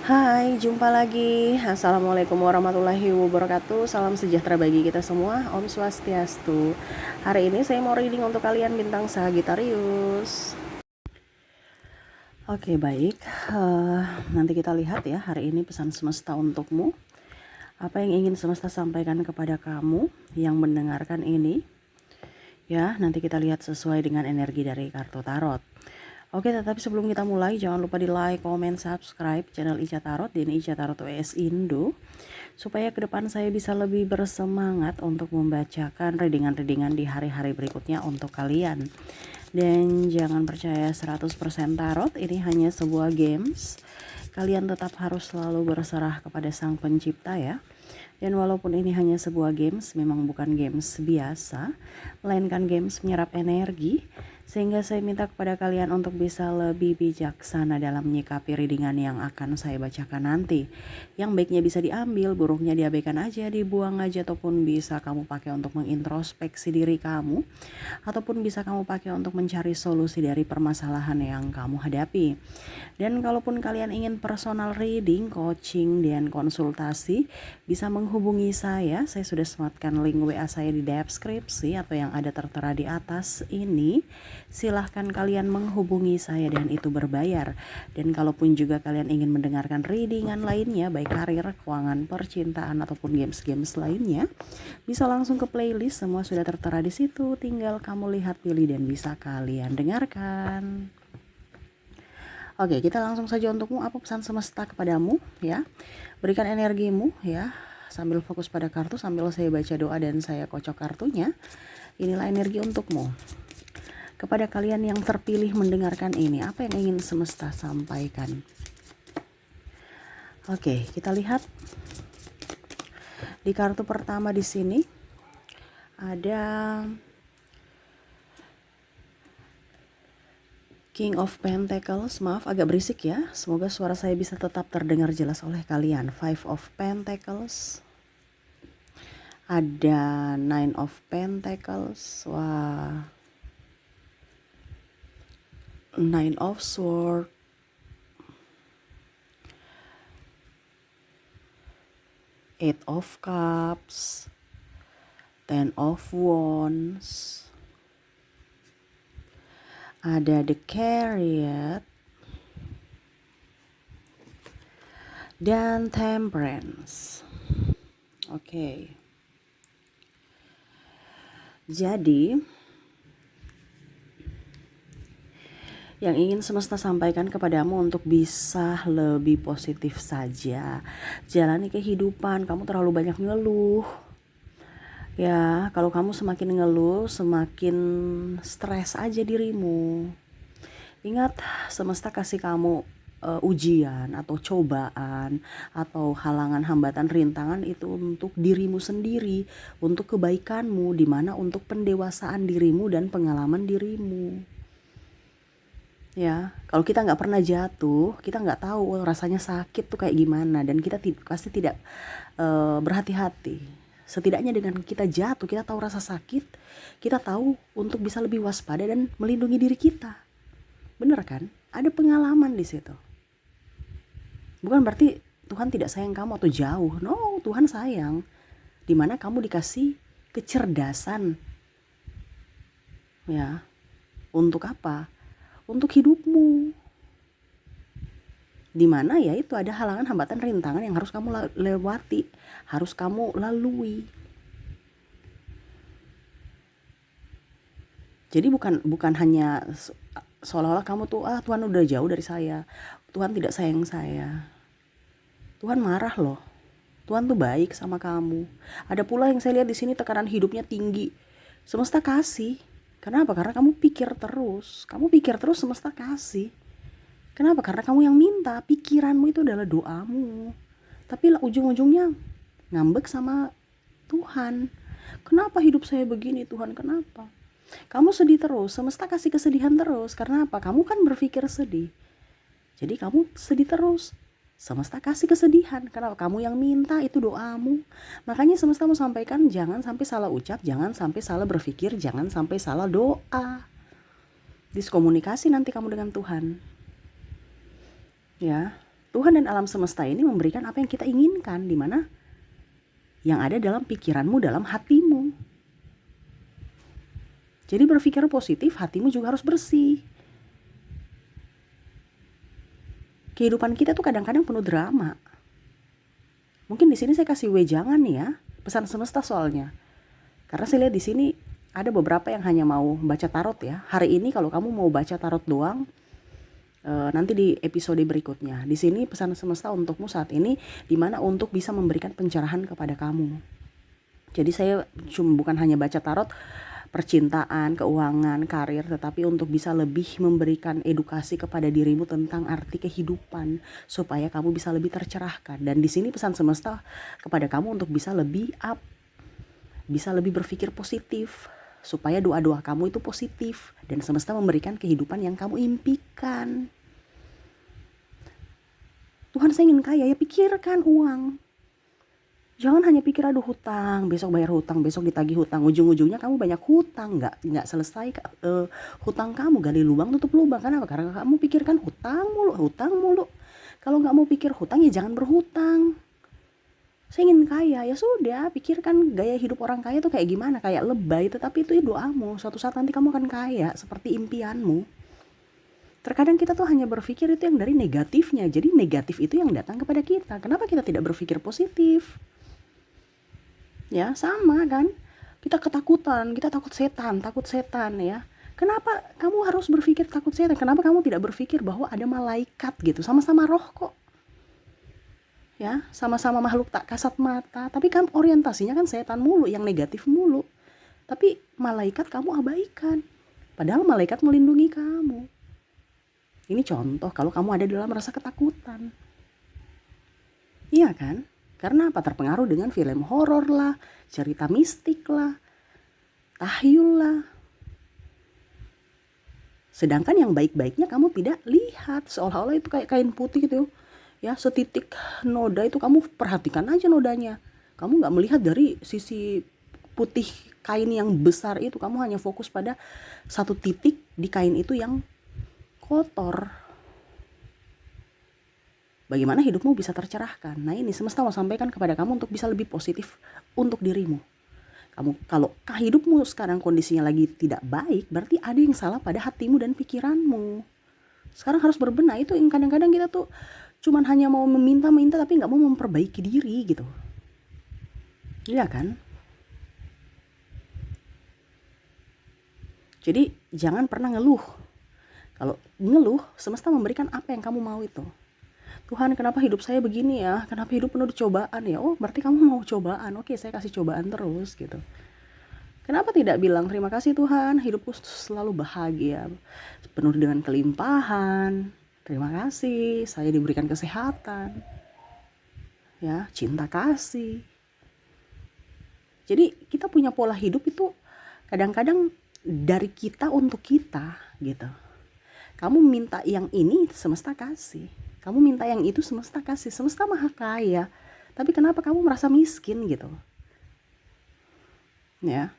Hai, jumpa lagi. Assalamualaikum warahmatullahi wabarakatuh. Salam sejahtera bagi kita semua. Om Swastiastu. Hari ini saya mau reading untuk kalian bintang Sagittarius. Oke, baik. Nanti kita lihat ya hari ini pesan semesta untukmu. Apa yang ingin semesta sampaikan kepada kamu yang mendengarkan ini? Ya, nanti kita lihat sesuai dengan energi dari kartu tarot. Oke, tetapi sebelum kita mulai, jangan lupa di like, comment, subscribe channel Ica Tarot dan Ica Tarot WS Indo, supaya ke depan saya bisa lebih bersemangat untuk membacakan readingan-readingan di hari-hari berikutnya untuk kalian. Dan jangan percaya 100% tarot, ini hanya sebuah games. Kalian tetap harus selalu berserah kepada Sang Pencipta ya. Dan walaupun ini hanya sebuah games, memang bukan games biasa, melainkan games menyerap energi, sehingga saya minta kepada kalian untuk bisa lebih bijaksana dalam menyikapi readingan yang akan saya bacakan nanti. Yang baiknya bisa diambil, buruknya diabaikan aja, dibuang aja, ataupun bisa kamu pakai untuk mengintrospeksi diri kamu, ataupun bisa kamu pakai untuk mencari solusi dari permasalahan yang kamu hadapi. Dan kalaupun kalian ingin personal reading, coaching, dan konsultasi, bisa menghubungi saya. Saya sudah sematkan link WA saya di deskripsi atau yang ada tertera di atas ini. Silahkan kalian menghubungi saya dan itu berbayar. Dan kalaupun juga kalian ingin mendengarkan readingan lainnya, baik karir, keuangan, percintaan, ataupun games-games lainnya, bisa langsung ke playlist. Semua sudah tertera di situ. Tinggal kamu lihat, pilih, dan bisa kalian dengarkan. Oke, kita langsung saja untukmu. Apa pesan semesta kepadamu ya? Berikan energimu ya, sambil fokus pada kartu, sambil saya baca doa dan saya kocok kartunya. Inilah energi untukmu. Kepada kalian yang terpilih mendengarkan ini, apa yang ingin semesta sampaikan? Oke, kita lihat di kartu pertama di sini ada King of Pentacles. Maaf agak berisik ya, semoga suara saya bisa tetap terdengar jelas oleh kalian. Five of Pentacles, ada Nine of Pentacles, wah, Nine of Swords, Eight of Cups, Ten of Wands, ada The Chariot, dan Temperance. Oke. Jadi yang ingin semesta sampaikan kepadamu untuk bisa lebih positif saja. Jalani kehidupan, kamu terlalu banyak ngeluh. Ya, kalau kamu semakin ngeluh, semakin stres aja dirimu. Ingat, semesta kasih kamu ujian atau cobaan atau halangan, hambatan, rintangan itu untuk dirimu sendiri, untuk kebaikanmu, dimana untuk pendewasaan dirimu dan pengalaman dirimu. Ya, kalau kita nggak pernah jatuh, kita nggak tahu rasanya sakit tuh kayak gimana, dan kita pasti tidak berhati-hati. Setidaknya dengan kita jatuh, kita tahu rasa sakit, kita tahu untuk bisa lebih waspada dan melindungi diri kita. Bener kan? Ada pengalaman di situ. Bukan berarti Tuhan tidak sayang kamu atau jauh. No, Tuhan sayang. Dimana kamu dikasih kecerdasan. Ya, untuk apa? Untuk hidupmu. Dimana ya itu ada halangan, hambatan, rintangan yang harus kamu lewati, harus kamu lalui. Jadi bukan hanya seolah-olah kamu tuh Tuhan udah jauh dari saya, Tuhan tidak sayang saya. Tuhan marah loh. Tuhan tuh baik sama kamu. Ada pula yang saya lihat di sini tekanan hidupnya tinggi. Semesta kasih. Kenapa? Karena kamu pikir terus. Kamu pikir terus, semesta kasih. Kenapa? Karena kamu yang minta. Pikiranmu itu adalah doamu. Tapi lah ujung-ujungnya ngambek sama Tuhan. Kenapa hidup saya begini Tuhan? Kenapa? Kamu sedih terus. Semesta kasih kesedihan terus. Karena apa? Kamu kan berpikir sedih. Jadi kamu sedih terus. Semesta kasih kesedihan. Kenapa? Kamu yang minta, itu doamu. Makanya semesta mau sampaikan, jangan sampai salah ucap, jangan sampai salah berpikir, jangan sampai salah doa. Diskomunikasi nanti kamu dengan Tuhan. Ya. Tuhan dan alam semesta ini memberikan apa yang kita inginkan, di mana yang ada dalam pikiranmu, dalam hatimu. Jadi berpikir positif, hatimu juga harus bersih. Kehidupan kita tuh kadang-kadang penuh drama. Mungkin di sini saya kasih wejangan nih ya, pesan semesta soalnya. Karena saya lihat di sini ada beberapa yang hanya mau baca tarot ya. Hari ini kalau kamu mau baca tarot doang, nanti di episode berikutnya. Di sini pesan semesta untukmu saat ini, dimana untuk bisa memberikan pencerahan kepada kamu. Jadi saya bukan hanya baca tarot percintaan, keuangan, karir, tetapi untuk bisa lebih memberikan edukasi kepada dirimu tentang arti kehidupan supaya kamu bisa lebih tercerahkan. Dan di sini pesan semesta kepada kamu untuk bisa lebih up, bisa lebih berpikir positif supaya doa-doa kamu itu positif dan semesta memberikan kehidupan yang kamu impikan. Tuhan, saya ingin kaya, ya pikirkan uang. Jangan hanya pikir aduh hutang, besok bayar hutang, besok ditagih hutang, ujung-ujungnya kamu banyak hutang, nggak selesai hutang kamu, gali lubang tutup lubang. Kenapa? Karena kamu pikirkan hutang mulu. Kalau nggak mau pikir hutang ya jangan berhutang. Saya ingin kaya, ya sudah, pikirkan gaya hidup orang kaya tuh kayak gimana, kayak lebay, tetapi itu doamu. Suatu saat nanti kamu akan kaya seperti impianmu. Terkadang kita tuh hanya berpikir itu yang dari negatifnya, jadi negatif itu yang datang kepada kita. Kenapa kita tidak berpikir positif? Ya sama kan, kita ketakutan, kita takut setan ya. Kenapa kamu harus berpikir takut setan? Kenapa kamu tidak berpikir bahwa ada malaikat gitu, sama-sama roh kok ya, sama-sama makhluk tak kasat mata, tapi kan orientasinya kan setan mulu, yang negatif mulu. Tapi malaikat kamu abaikan, padahal malaikat melindungi kamu. Ini contoh kalau kamu ada dalam rasa ketakutan, iya kan? Karena apa? Terpengaruh dengan film horor lah, cerita mistik lah, tahyul lah. Sedangkan yang baik-baiknya kamu tidak lihat, seolah-olah itu kayak kain putih gitu ya, setitik noda itu kamu perhatikan aja nodanya. Kamu nggak melihat dari sisi putih kain yang besar itu, kamu hanya fokus pada satu titik di kain itu yang kotor. Bagaimana hidupmu bisa tercerahkan? Nah ini semesta mau sampaikan kepada kamu untuk bisa lebih positif untuk dirimu. Kamu kalau hidupmu sekarang kondisinya lagi tidak baik, berarti ada yang salah pada hatimu dan pikiranmu. Sekarang harus berbenah. Itu yang kadang-kadang kita tuh cuman hanya mau meminta-minta tapi nggak mau memperbaiki diri gitu. Iya kan? Jadi jangan pernah ngeluh. Kalau ngeluh, semesta memberikan apa yang kamu mau itu. Tuhan, kenapa hidup saya begini ya? Kenapa hidup penuh cobaan ya? Oh, berarti kamu mau cobaan. Oke, saya kasih cobaan terus gitu. Kenapa tidak bilang terima kasih Tuhan, hidupku selalu bahagia, penuh dengan kelimpahan. Terima kasih, saya diberikan kesehatan. Ya, cinta kasih. Jadi kita punya pola hidup itu kadang-kadang dari kita untuk kita gitu. Kamu minta yang ini, semesta kasih. Kamu minta yang itu, semesta kasih. Semesta maha kaya. Tapi kenapa kamu merasa miskin gitu? Ya.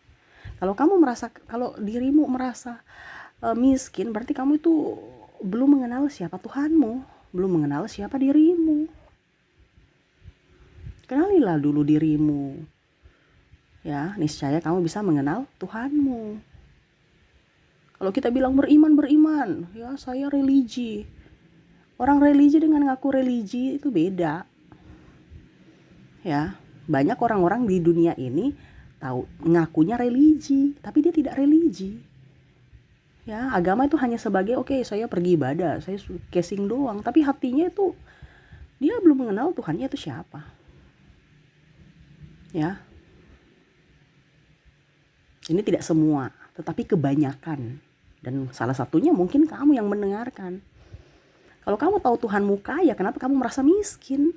Kalau dirimu merasa miskin, berarti kamu itu belum mengenal siapa Tuhanmu, belum mengenal siapa dirimu. Kenalilah dulu dirimu. Ya, niscaya kamu bisa mengenal Tuhanmu. Kalau kita bilang beriman, ya saya religi. Orang religi dengan ngaku religi itu beda. Ya, banyak orang-orang di dunia ini tahu ngakunya religi, tapi dia tidak religi. Ya, agama itu hanya sebagai oke, saya pergi ibadah, saya casing doang, tapi hatinya itu dia belum mengenal Tuhannya itu siapa. Ya. Ini tidak semua, tetapi kebanyakan. Dan salah satunya mungkin kamu yang mendengarkan. Kalau kamu tahu Tuhanmu kaya, kenapa kamu merasa miskin?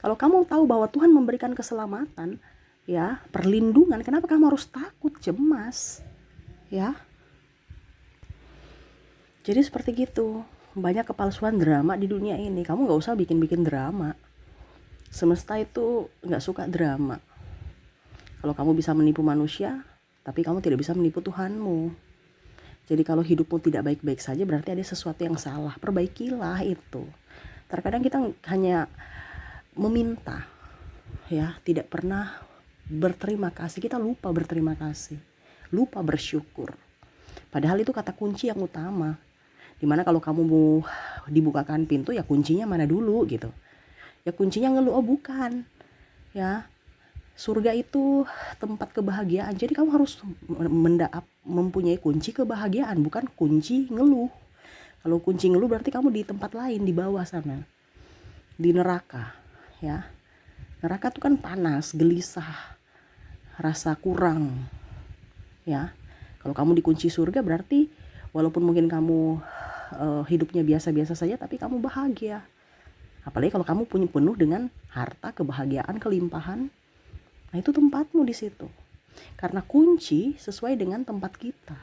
Kalau kamu tahu bahwa Tuhan memberikan keselamatan, ya, perlindungan, kenapa kamu harus takut, cemas? Ya. Jadi seperti gitu. Banyak kepalsuan drama di dunia ini. Kamu gak usah bikin-bikin drama. Semesta itu gak suka drama. Kalau kamu bisa menipu manusia, tapi kamu tidak bisa menipu Tuhanmu. Jadi kalau hidupmu tidak baik-baik saja, berarti ada sesuatu yang salah. Perbaikilah itu. Terkadang kita hanya meminta, ya, tidak pernah berterima kasih. Kita lupa berterima kasih, lupa bersyukur. Padahal itu kata kunci yang utama. Dimana kalau kamu mau dibukakan pintu, ya kuncinya mana dulu gitu. Ya kuncinya ngeluh, oh bukan. Ya, surga itu tempat kebahagiaan. Jadi kamu harus mempunyai kunci kebahagiaan, bukan kunci ngeluh. Kalau kunci ngeluh berarti kamu di tempat lain, di bawah sana, di neraka. Ya, neraka tuh kan panas, gelisah, rasa kurang. Ya, kalau kamu dikunci surga berarti walaupun mungkin kamu hidupnya biasa-biasa saja, tapi kamu bahagia. Apalagi kalau kamu punya penuh dengan harta, kebahagiaan, kelimpahan. Nah, itu tempatmu di situ. Karena kunci sesuai dengan tempat kita.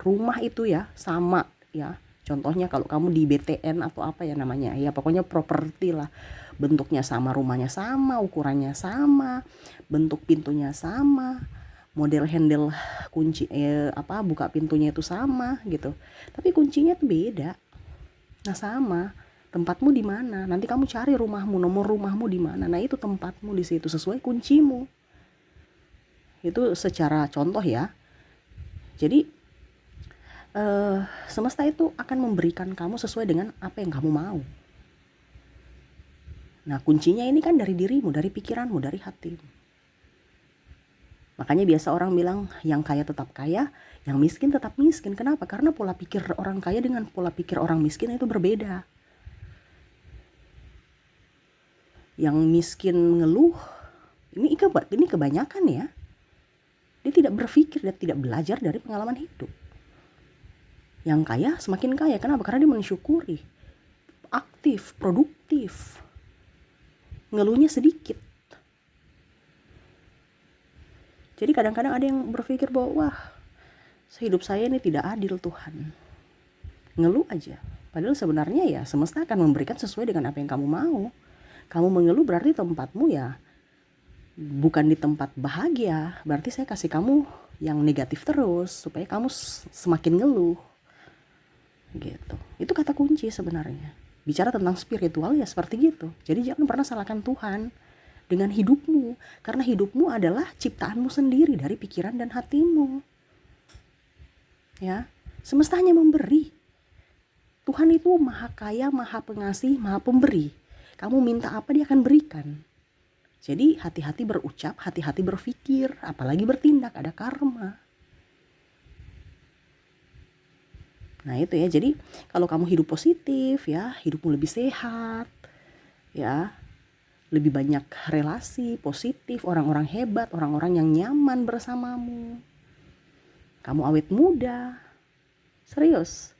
Rumah itu ya sama ya. Contohnya kalau kamu di BTN atau apa ya namanya, ya pokoknya properti lah. Bentuknya sama, rumahnya sama, ukurannya sama, bentuk pintunya sama, model handle kunci buka pintunya itu sama gitu. Tapi kuncinya tuh beda. Nah, sama. Tempatmu di mana? Nanti kamu cari rumahmu, nomor rumahmu di mana. Nah, itu tempatmu di situ sesuai kuncimu. Itu secara contoh ya. Jadi semesta itu akan memberikan kamu sesuai dengan apa yang kamu mau. Nah, kuncinya ini kan dari dirimu, dari pikiranmu, dari hatimu. Makanya biasa orang bilang yang kaya tetap kaya, yang miskin tetap miskin. Kenapa? Karena pola pikir orang kaya dengan pola pikir orang miskin itu berbeda. Yang miskin ngeluh, ini kebanyakan ya. Dia tidak berpikir dan tidak belajar dari pengalaman hidup. Yang kaya semakin kaya. Kenapa? Karena dia mensyukuri, aktif, produktif, ngeluhnya sedikit. Jadi kadang-kadang ada yang berpikir bahwa wah, hidup saya ini tidak adil Tuhan. Ngeluh aja. Padahal sebenarnya ya semesta akan memberikan sesuai dengan apa yang kamu mau. Kamu mengeluh berarti tempatmu ya bukan di tempat bahagia. Berarti saya kasih kamu yang negatif terus supaya kamu semakin ngeluh. Gitu. Itu kata kunci sebenarnya. Bicara tentang spiritual ya seperti gitu. Jadi jangan pernah salahkan Tuhan dengan hidupmu, karena hidupmu adalah ciptaanmu sendiri dari pikiran dan hatimu. Ya, semesta hanya memberi. Tuhan itu maha kaya, maha pengasih, maha pemberi. Kamu minta apa dia akan berikan. Jadi hati-hati berucap, hati-hati berpikir, apalagi bertindak, ada karma. Nah itu ya, jadi kalau kamu hidup positif ya, hidupmu lebih sehat, ya, lebih banyak relasi positif, orang-orang hebat, orang-orang yang nyaman bersamamu. Kamu awet muda, serius.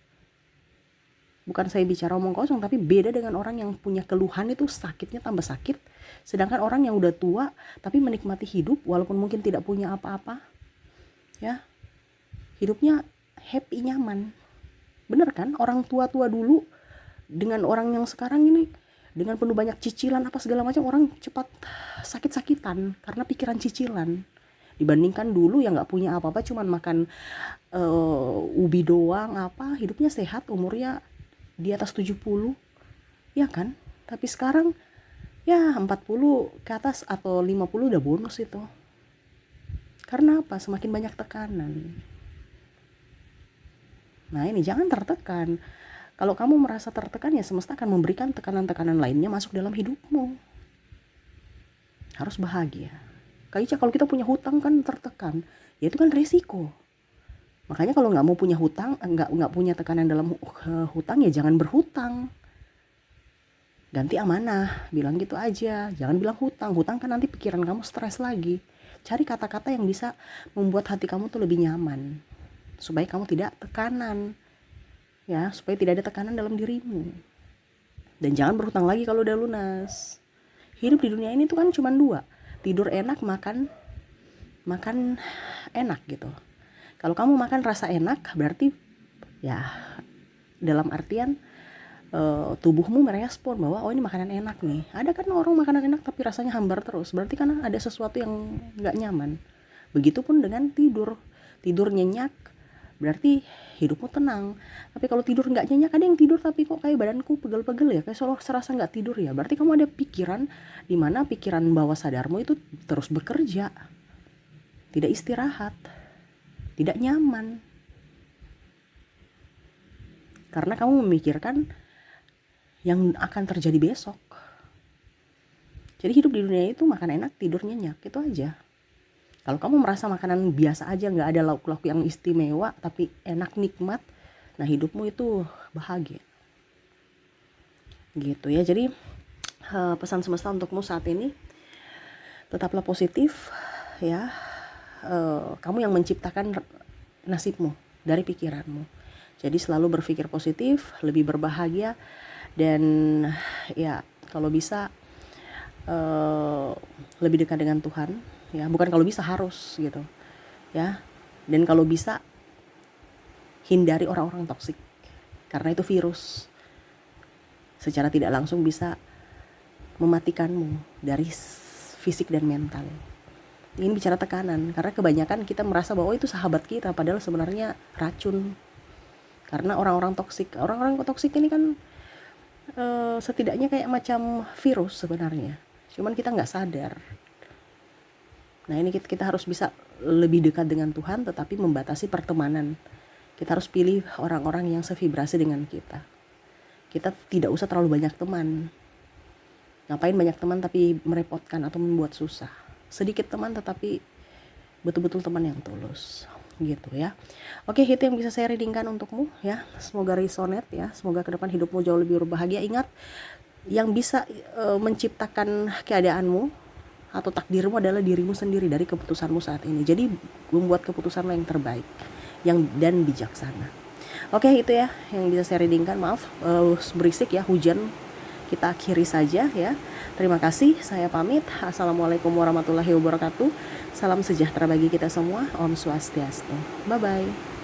Bukan saya bicara omong kosong, tapi beda dengan orang yang punya keluhan itu sakitnya tambah sakit. Sedangkan orang yang udah tua tapi menikmati hidup walaupun mungkin tidak punya apa-apa, ya, hidupnya happy, nyaman. Bener kan? Orang tua-tua dulu dengan orang yang sekarang ini dengan penuh banyak cicilan apa segala macam, orang cepat sakit-sakitan karena pikiran cicilan. Dibandingkan dulu yang nggak punya apa-apa, cuman makan ubi doang, apa, hidupnya sehat, umurnya di atas 70, ya kan? Tapi sekarang ya 40 ke atas atau 50 udah bonus itu. Karena apa? Semakin banyak tekanan. Nah ini, jangan tertekan. Kalau kamu merasa tertekan ya semesta akan memberikan tekanan-tekanan lainnya masuk dalam hidupmu. Harus bahagia. Kayaknya kalau kita punya hutang kan tertekan, ya itu kan resiko. Makanya kalau nggak mau punya hutang, nggak punya tekanan dalam hutang, ya jangan berhutang. Ganti amanah, bilang gitu aja. Jangan bilang hutang. Hutang kan nanti pikiran kamu stres lagi. Cari kata-kata yang bisa membuat hati kamu tuh lebih nyaman, supaya kamu tidak tekanan, ya, supaya tidak ada tekanan dalam dirimu. Dan jangan berhutang lagi kalau udah lunas. Hidup di dunia ini tuh kan cuma dua, tidur enak, makan enak gitu. Kalau kamu makan rasa enak, berarti ya dalam artian tubuhmu merespon bahwa oh ini makanan enak nih. Ada kan orang makanan enak tapi rasanya hambar terus, berarti kan ada sesuatu yang nggak nyaman. Begitupun dengan tidur nyenyak, berarti hidupmu tenang. Tapi kalau tidur nggak nyenyak, ada yang tidur tapi kok kayak badanku pegel-pegel ya, kayak seolah serasa nggak tidur ya, berarti kamu ada pikiran di mana pikiran bawah sadarmu itu terus bekerja, tidak istirahat, tidak nyaman, karena kamu memikirkan yang akan terjadi besok. Jadi hidup di dunia itu makan enak, tidur nyenyak, itu aja. Kalau kamu merasa makanan biasa aja, nggak ada lauk-lauk yang istimewa, tapi enak, nikmat, nah hidupmu itu bahagia. Gitu ya, jadi pesan semesta untukmu saat ini, tetaplah positif ya. Kamu yang menciptakan nasibmu dari pikiranmu. Jadi selalu berpikir positif, lebih berbahagia, dan ya kalau bisa lebih dekat dengan Tuhan. Ya, bukan kalau bisa, harus gitu ya. Dan kalau bisa hindari orang-orang toksik, karena itu virus, secara tidak langsung bisa mematikanmu dari fisik dan mental. Ini bicara tekanan, karena kebanyakan kita merasa bahwa itu sahabat kita, padahal sebenarnya racun. Karena orang-orang toksik ini kan setidaknya kayak macam virus sebenarnya, cuman kita nggak sadar. Nah ini kita harus bisa lebih dekat dengan Tuhan, tetapi membatasi pertemanan. Kita harus pilih orang-orang yang sevibrasi dengan kita. Kita tidak usah terlalu banyak teman. Ngapain banyak teman tapi merepotkan atau membuat susah. Sedikit teman tetapi betul-betul teman yang tulus, gitu ya. Oke, itu yang bisa saya readingkan untukmu ya. Semoga resonate ya. Semoga ke depan hidupmu jauh lebih berbahagia. Ingat, yang bisa menciptakan keadaanmu atau takdirmu adalah dirimu sendiri dari keputusanmu saat ini. Jadi membuat keputusanmu yang terbaik, dan bijaksana. Oke, itu ya yang bisa saya readingkan. Maaf berisik ya, hujan. Kita akhiri saja ya. Terima kasih, saya pamit. Assalamualaikum warahmatullahi wabarakatuh. Salam sejahtera bagi kita semua. Om Swastiastu. Bye bye.